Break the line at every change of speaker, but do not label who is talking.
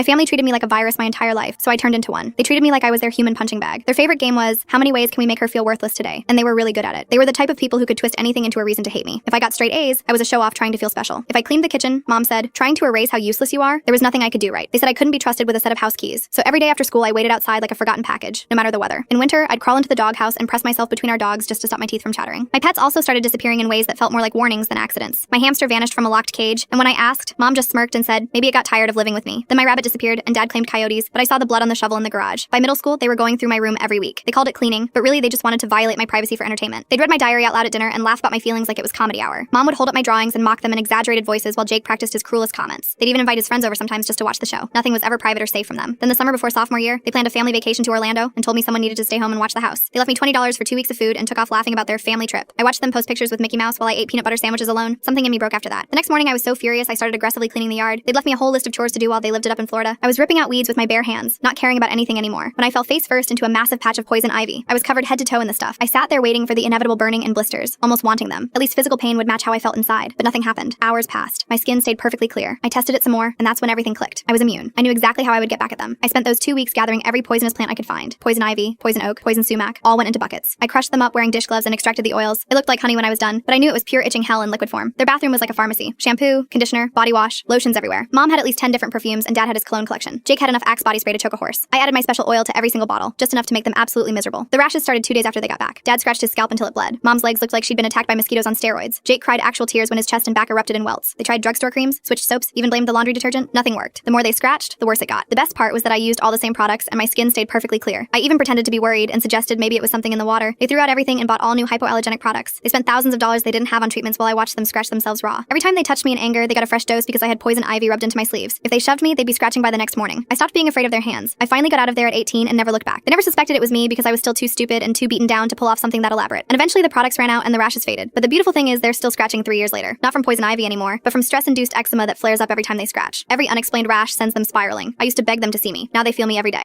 My family treated me like a virus my entire life, so I turned into one. They treated me like I was their human punching bag. Their favorite game was, how many ways can we make her feel worthless today? And they were really good at it. They were the type of people who could twist anything into a reason to hate me. If I got straight A's, I was a show-off trying to feel special. If I cleaned the kitchen, Mom said, trying to erase how useless you are, there was nothing I could do right. They said I couldn't be trusted with a set of house keys. So every day after school, I waited outside like a forgotten package, no matter the weather. In winter, I'd crawl into the doghouse and press myself between our dogs just to stop my teeth from chattering. My pets also started disappearing in ways that felt more like warnings than accidents. My hamster vanished from a locked cage, and when I asked, Mom just smirked and said, maybe it got tired of living with me. Then my rabbit disappeared, and Dad claimed coyotes, but I saw the blood on the shovel in the garage. By middle school, they were going through my room every week. They called it cleaning, but really they just wanted to violate my privacy for entertainment. They'd read my diary out loud at dinner and laugh about my feelings like it was comedy hour. Mom would hold up my drawings and mock them in exaggerated voices while Jake practiced his cruelest comments. They'd even invite his friends over sometimes just to watch the show. Nothing was ever private or safe from them. Then the summer before sophomore year, they planned a family vacation to Orlando and told me someone needed to stay home and watch the house. They left me $20 for 2 weeks of food and took off laughing about their family trip. I watched them post pictures with Mickey Mouse while I ate peanut butter sandwiches alone. Something in me broke after that. The next morning I was so furious I started aggressively cleaning the yard. They'd left me a whole list of chores to do while they lived it up in Florida. I was ripping out weeds with my bare hands, not caring about anything anymore, when I fell face first into a massive patch of poison ivy. I was covered head to toe in the stuff. I sat there waiting for the inevitable burning and blisters, almost wanting them. At least physical pain would match how I felt inside, but nothing happened. Hours passed. My skin stayed perfectly clear. I tested it some more, and that's when everything clicked. I was immune. I knew exactly how I would get back at them. I spent those 2 weeks gathering every poisonous plant I could find. Poison ivy, poison oak, poison sumac, all went into buckets. I crushed them up wearing dish gloves and extracted the oils. It looked like honey when I was done, but I knew it was pure itching hell in liquid form. Their bathroom was like a pharmacy. Shampoo, conditioner, body wash, lotions everywhere. Mom had at least 10 different perfumes, and Dad had his cologne collection. Jake had enough Axe body spray to choke a horse. I added my special oil to every single bottle, just enough to make them absolutely miserable. The rashes started 2 days after they got back. Dad scratched his scalp until it bled. Mom's legs looked like she'd been attacked by mosquitoes on steroids. Jake cried actual tears when his chest and back erupted in welts. They tried drugstore creams, switched soaps, even blamed the laundry detergent. Nothing worked. The more they scratched, the worse it got. The best part was that I used all the same products and my skin stayed perfectly clear. I even pretended to be worried and suggested maybe it was something in the water. They threw out everything and bought all new hypoallergenic products. They spent thousands of dollars they didn't have on treatments while I watched them scratch themselves raw. Every time they touched me in anger, they got a fresh dose because I had poison ivy rubbed into my sleeves. If they shoved me, they'd be scratching by the next morning. I stopped being afraid of their hands. I finally got out of there at 18 and never looked back. They never suspected it was me because I was still too stupid and too beaten down to pull off something that elaborate. And eventually the products ran out and the rashes faded. But the beautiful thing is they're still scratching 3 years later. Not from poison ivy anymore, but from stress-induced eczema that flares up every time they scratch. Every unexplained rash sends them spiraling. I used to beg them to see me. Now they feel me every day.